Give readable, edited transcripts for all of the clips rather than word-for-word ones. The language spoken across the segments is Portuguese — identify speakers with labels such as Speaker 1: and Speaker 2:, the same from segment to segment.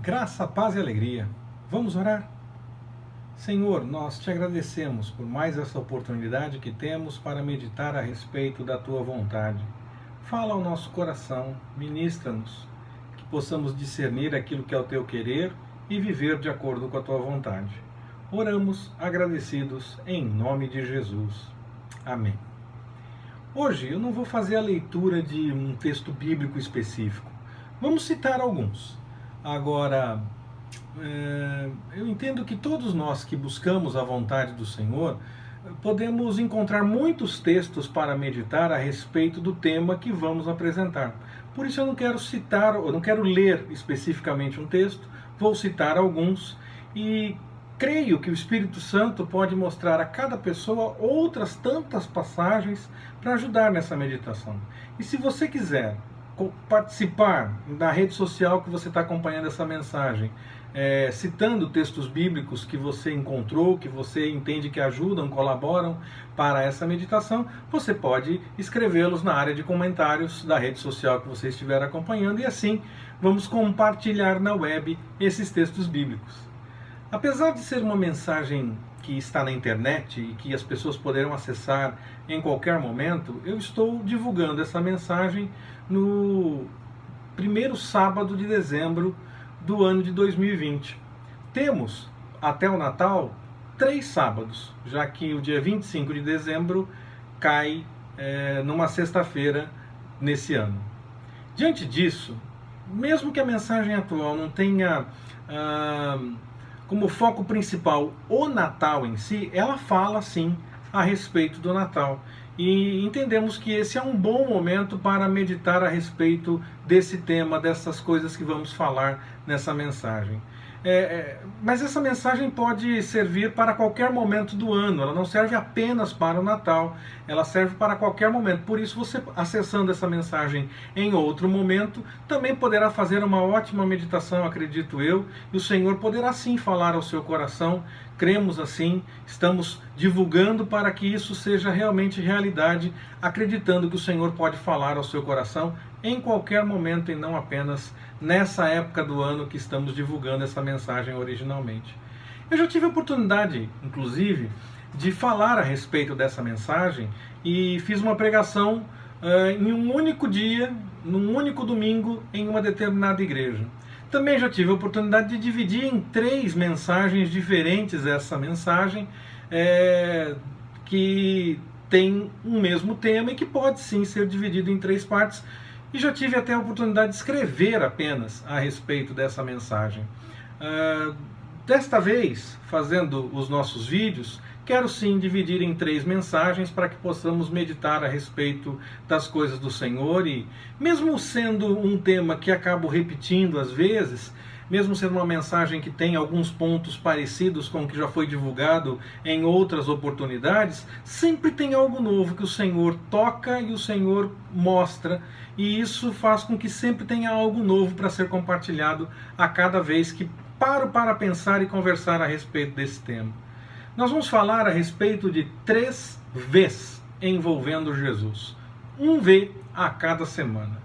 Speaker 1: Graça, paz e alegria. Vamos orar? Senhor, nós te agradecemos por mais essa oportunidade que temos para meditar a respeito da tua vontade. Fala ao nosso coração, ministra-nos, que possamos discernir aquilo que é o teu querer e viver de acordo com a tua vontade. Oramos agradecidos em nome de Jesus. Amém. Hoje eu não vou fazer a leitura de um texto bíblico específico. Vamos citar alguns. Agora, eu entendo que todos nós que buscamos a vontade do Senhor, podemos encontrar muitos textos para meditar a respeito do tema que vamos apresentar. Por isso eu não quero citar, eu não quero ler especificamente um texto, vou citar alguns e creio que o Espírito Santo pode mostrar a cada pessoa outras tantas passagens para ajudar nessa meditação. E se você quiser participar da rede social que você está acompanhando essa mensagem, citando textos bíblicos que você encontrou, que você entende que ajudam, colaboram para essa meditação, você pode escrevê-los na área de comentários da rede social que você estiver acompanhando e assim vamos compartilhar na web esses textos bíblicos. Apesar de ser uma mensagem que está na internet e que as pessoas poderão acessar em qualquer momento, eu estou divulgando essa mensagem no primeiro sábado de dezembro do ano de 2020. Temos, até o Natal, 3 sábados, já que o dia 25 de dezembro cai numa sexta-feira nesse ano. Diante disso, mesmo que a mensagem atual não tenha como foco principal o Natal em si, ela fala sim a respeito do Natal. E entendemos que esse é um bom momento para meditar a respeito desse tema, dessas coisas que vamos falar nessa mensagem. Mas essa mensagem pode servir para qualquer momento do ano, ela não serve apenas para o Natal, ela serve para qualquer momento. Por isso, você acessando essa mensagem em outro momento, também poderá fazer uma ótima meditação, acredito eu, e o Senhor poderá sim falar ao seu coração. Cremos assim, estamos divulgando para que isso seja realmente realidade, acreditando que o Senhor pode falar ao seu coração em qualquer momento e não apenas nessa época do ano que estamos divulgando essa mensagem originalmente. Eu já tive a oportunidade, inclusive, de falar a respeito dessa mensagem e fiz uma pregação em um único dia, num único domingo, em uma determinada igreja. Também já tive a oportunidade de dividir em 3 mensagens diferentes essa mensagem, que tem um mesmo tema e que pode sim ser dividido em 3 partes. E já tive até a oportunidade de escrever apenas a respeito dessa mensagem. Desta vez, fazendo os nossos vídeos, quero sim dividir em 3 mensagens para que possamos meditar a respeito das coisas do Senhor. E mesmo sendo um tema que acabo repetindo às vezes, mesmo sendo uma mensagem que tem alguns pontos parecidos com o que já foi divulgado em outras oportunidades, sempre tem algo novo que o Senhor toca e o Senhor mostra, e isso faz com que sempre tenha algo novo para ser compartilhado a cada vez que paro para pensar e conversar a respeito desse tema. Nós vamos falar a respeito de 3 V's envolvendo Jesus. Um V a cada semana.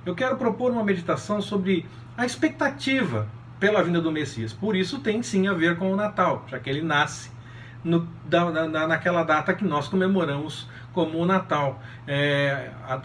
Speaker 1: Eu quero propor uma meditação sobre a expectativa pela vinda do Messias. Por isso tem sim a ver com o Natal, já que ele nasce naquela data que nós comemoramos como o Natal.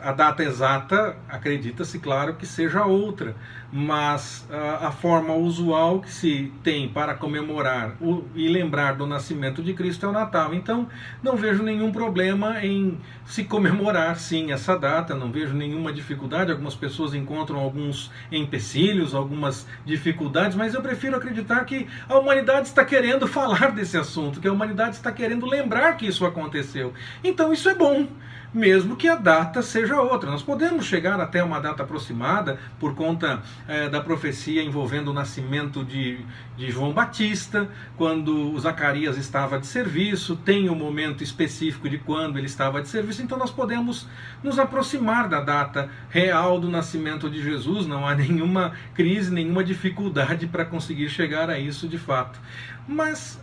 Speaker 1: A data exata, acredita-se, claro, que seja outra, mas a forma usual que se tem para comemorar e lembrar do nascimento de Cristo é o Natal. Então, não vejo nenhum problema em se comemorar, sim, essa data, não vejo nenhuma dificuldade. Algumas pessoas encontram alguns empecilhos, algumas dificuldades, mas eu prefiro acreditar que a humanidade está querendo falar desse assunto, que a humanidade está querendo lembrar que isso aconteceu. Então, isso é bom, mesmo que a data seja outra. Nós podemos chegar até uma data aproximada por conta da profecia envolvendo o nascimento de João Batista, quando Zacarias estava de serviço, tem um momento específico de quando ele estava de serviço, então nós podemos nos aproximar da data real do nascimento de Jesus, não há nenhuma crise, nenhuma dificuldade para conseguir chegar a isso de fato. Mas,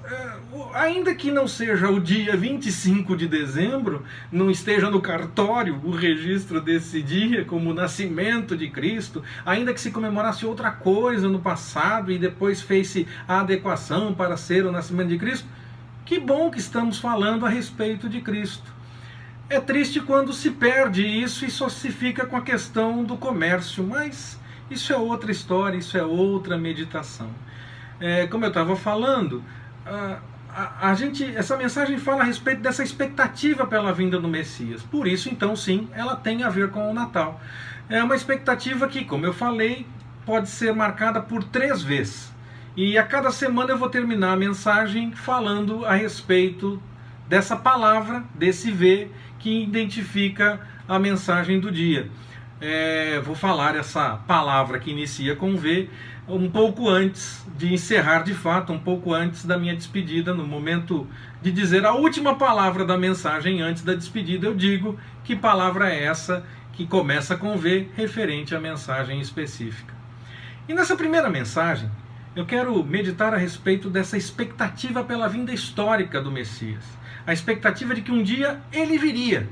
Speaker 1: ainda que não seja o dia 25 de dezembro, não esteja no cartório o registro desse dia como o nascimento de Cristo, ainda que se comemorasse outra coisa no passado e depois fez-se a adequação para ser o nascimento de Cristo, que bom que estamos falando a respeito de Cristo. É triste quando se perde isso e só se fica com a questão do comércio, mas isso é outra história, isso é outra meditação. Como eu estava falando, essa mensagem fala a respeito dessa expectativa pela vinda do Messias. Por isso, então, sim, ela tem a ver com o Natal. É uma expectativa que, como eu falei, pode ser marcada por 3 vezes. E a cada semana eu vou terminar a mensagem falando a respeito dessa palavra, desse V, que identifica a mensagem do dia. Vou falar essa palavra que inicia com V um pouco antes de encerrar de fato, um pouco antes da minha despedida, no momento de dizer a última palavra da mensagem antes da despedida, eu digo que palavra é essa que começa com V, referente à mensagem específica. E nessa primeira mensagem, eu quero meditar a respeito dessa expectativa pela vinda histórica do Messias. A expectativa de que um dia ele viria,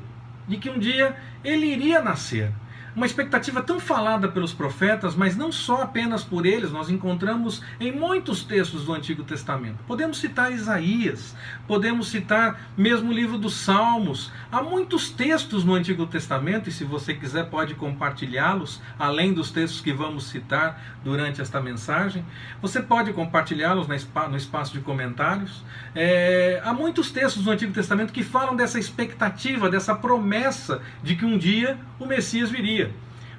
Speaker 1: de que um dia ele iria nascer. Uma expectativa tão falada pelos profetas, mas não só apenas por eles, nós encontramos em muitos textos do Antigo Testamento. Podemos citar Isaías, podemos citar mesmo o livro dos Salmos. Há muitos textos no Antigo Testamento, e se você quiser pode compartilhá-los, além dos textos que vamos citar durante esta mensagem. Você pode compartilhá-los no espaço de comentários. Há muitos textos do Antigo Testamento que falam dessa expectativa, dessa promessa de que um dia o Messias viria.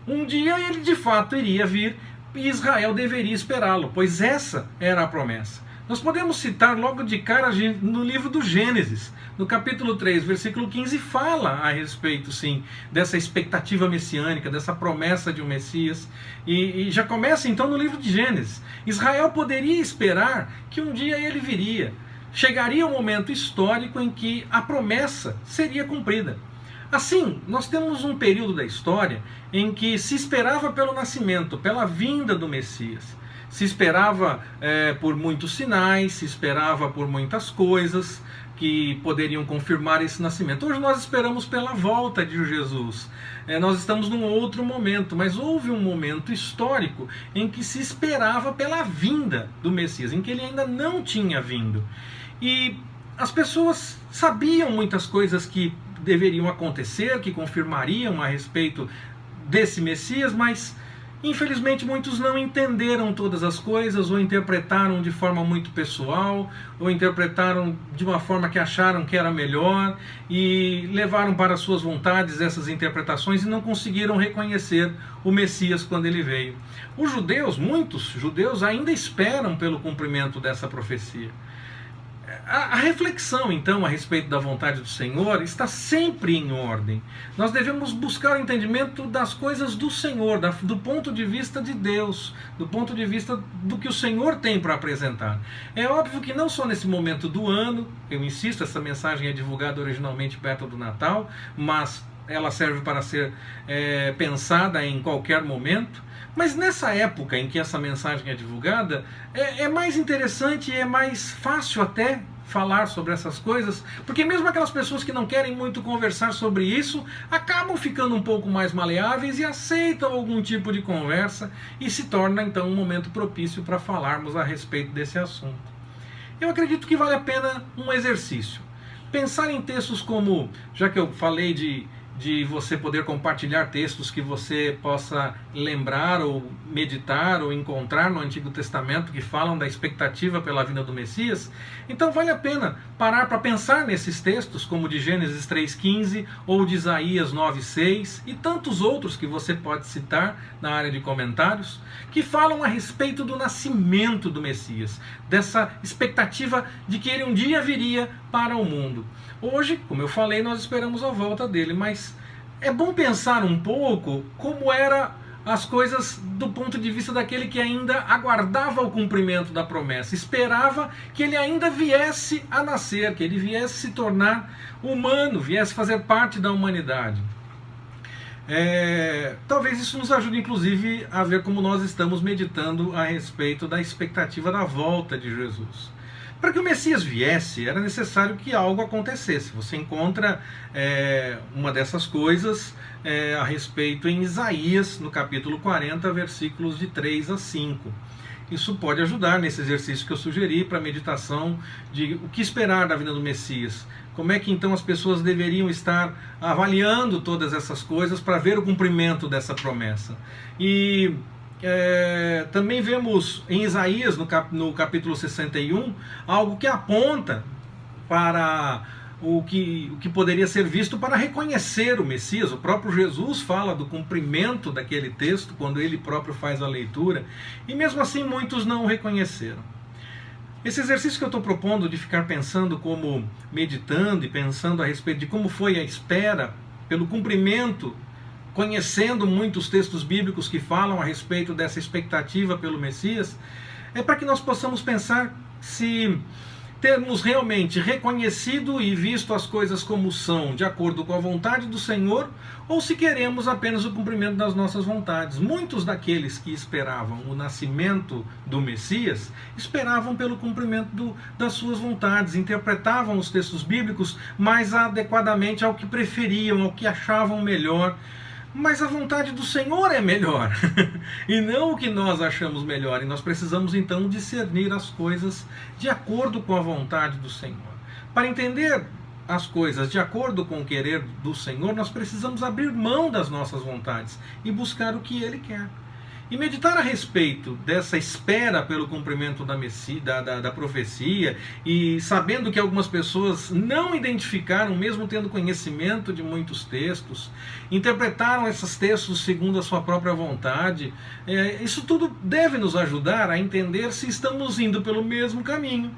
Speaker 1: Um dia ele de fato iria vir e Israel deveria esperá-lo, pois essa era a promessa. Nós podemos citar logo de cara no livro do Gênesis, no capítulo 3, versículo 15, fala a respeito, sim, dessa expectativa messiânica, dessa promessa de um Messias. E já começa então no livro de Gênesis. Israel poderia esperar que um dia ele viria. Chegaria o momento histórico em que a promessa seria cumprida. Assim, nós temos um período da história em que se esperava pelo nascimento, pela vinda do Messias. Se esperava por muitos sinais, se esperava por muitas coisas que poderiam confirmar esse nascimento. Hoje nós esperamos pela volta de Jesus. Nós estamos num outro momento, mas houve um momento histórico em que se esperava pela vinda do Messias, em que ele ainda não tinha vindo. E as pessoas sabiam muitas coisas que deveriam acontecer, que confirmariam a respeito desse Messias, mas infelizmente muitos não entenderam todas as coisas, ou interpretaram de forma muito pessoal, ou interpretaram de uma forma que acharam que era melhor, e levaram para suas vontades essas interpretações e não conseguiram reconhecer o Messias quando ele veio. Os judeus, muitos judeus, ainda esperam pelo cumprimento dessa profecia. A reflexão, então, a respeito da vontade do Senhor está sempre em ordem. Nós devemos buscar o entendimento das coisas do Senhor, do ponto de vista de Deus, do ponto de vista do que o Senhor tem para apresentar. É óbvio que não só nesse momento do ano, eu insisto, essa mensagem é divulgada originalmente perto do Natal, mas ela serve para ser pensada em qualquer momento. Mas nessa época em que essa mensagem é divulgada, é mais interessante e é mais fácil até falar sobre essas coisas, porque mesmo aquelas pessoas que não querem muito conversar sobre isso, acabam ficando um pouco mais maleáveis e aceitam algum tipo de conversa, e se torna então um momento propício para falarmos a respeito desse assunto. Eu acredito que vale a pena um exercício. Pensar em textos como, já que eu falei de você poder compartilhar textos que você possa lembrar ou meditar ou encontrar no Antigo Testamento que falam da expectativa pela vinda do Messias, então vale a pena parar para pensar nesses textos, como de Gênesis 3,15 ou de Isaías 9,6 e tantos outros que você pode citar na área de comentários, que falam a respeito do nascimento do Messias, dessa expectativa de que ele um dia viria para o mundo. Hoje, como eu falei, nós esperamos a volta dele, mas é bom pensar um pouco como eram as coisas do ponto de vista daquele que ainda aguardava o cumprimento da promessa, esperava que ele ainda viesse a nascer, que ele viesse se tornar humano, viesse fazer parte da humanidade. Talvez isso nos ajude inclusive a ver como nós estamos meditando a respeito da expectativa da volta de Jesus. Para que o Messias viesse, era necessário que algo acontecesse. Você encontra uma dessas coisas a respeito em Isaías, no capítulo 40, versículos de 3 a 5. Isso pode ajudar nesse exercício que eu sugeri para a meditação de o que esperar da vinda do Messias. Como é que então as pessoas deveriam estar avaliando todas essas coisas para ver o cumprimento dessa promessa. E também vemos em Isaías, no capítulo 61, algo que aponta para o que poderia ser visto para reconhecer o Messias. O próprio Jesus fala do cumprimento daquele texto quando ele próprio faz a leitura, e mesmo assim muitos não o reconheceram. Esse exercício que eu estou propondo de ficar pensando, como meditando e pensando a respeito de como foi a espera pelo cumprimento, conhecendo muitos textos bíblicos que falam a respeito dessa expectativa pelo Messias, é para que nós possamos pensar se termos realmente reconhecido e visto as coisas como são, de acordo com a vontade do Senhor, ou se queremos apenas o cumprimento das nossas vontades. Muitos daqueles que esperavam o nascimento do Messias, esperavam pelo cumprimento das suas vontades, interpretavam os textos bíblicos mais adequadamente ao que preferiam, ao que achavam melhor. Mas a vontade do Senhor é melhor, e não o que nós achamos melhor. E nós precisamos então discernir as coisas de acordo com a vontade do Senhor. Para entender as coisas de acordo com o querer do Senhor, nós precisamos abrir mão das nossas vontades e buscar o que Ele quer. E meditar a respeito dessa espera pelo cumprimento da profecia, e sabendo que algumas pessoas não identificaram, mesmo tendo conhecimento de muitos textos, interpretaram esses textos segundo a sua própria vontade, isso tudo deve nos ajudar a entender se estamos indo pelo mesmo caminho,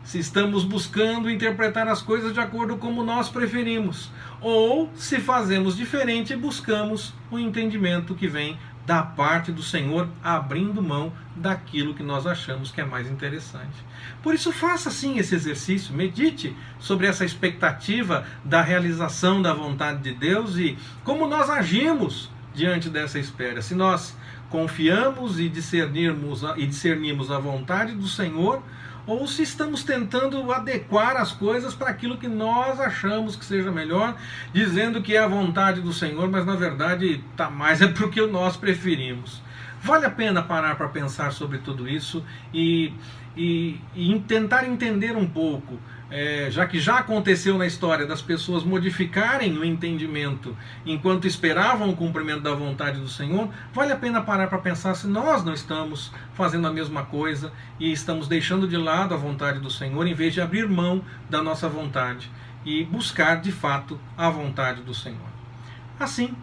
Speaker 1: se estamos buscando interpretar as coisas de acordo como nós preferimos, ou se fazemos diferente e buscamos o entendimento que vem da parte do Senhor, abrindo mão daquilo que nós achamos que é mais interessante. Por isso, faça sim esse exercício, medite sobre essa expectativa da realização da vontade de Deus e como nós agimos diante dessa espera. Se nós confiamos e discernimos a vontade do Senhor, ou se estamos tentando adequar as coisas para aquilo que nós achamos que seja melhor, dizendo que é a vontade do Senhor, mas na verdade está mais é porque nós preferimos. Vale a pena parar para pensar sobre tudo isso e tentar entender um pouco, já que já aconteceu na história das pessoas modificarem o entendimento enquanto esperavam o cumprimento da vontade do Senhor. Vale a pena parar para pensar se nós não estamos fazendo a mesma coisa e estamos deixando de lado a vontade do Senhor, em vez de abrir mão da nossa vontade e buscar de fato a vontade do Senhor. Assim,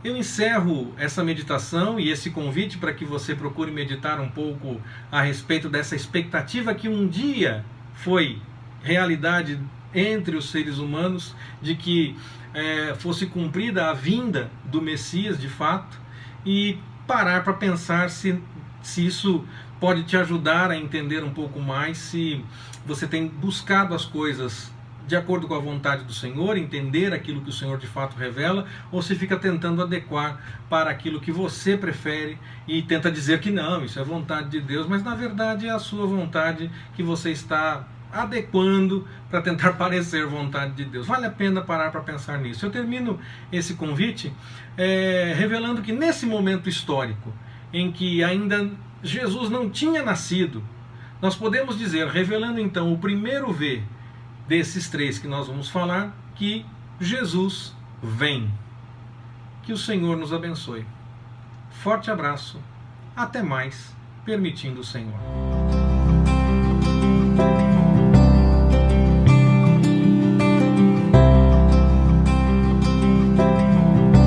Speaker 1: eu encerro essa meditação e esse convite para que você procure meditar um pouco a respeito dessa expectativa que um dia foi realidade entre os seres humanos, de que fosse cumprida a vinda do Messias de fato, e parar para pensar se isso pode te ajudar a entender um pouco mais, se você tem buscado as coisas de acordo com a vontade do Senhor, entender aquilo que o Senhor de fato revela, ou se fica tentando adequar para aquilo que você prefere e tenta dizer que não, isso é vontade de Deus, mas na verdade é a sua vontade que você está adequando para tentar parecer vontade de Deus. Vale a pena parar para pensar nisso. Eu termino esse convite revelando que nesse momento histórico, em que ainda Jesus não tinha nascido, nós podemos dizer, revelando então o primeiro V desses três que nós vamos falar, que Jesus vem. Que o Senhor nos abençoe. Forte abraço. Até mais, permitindo o Senhor.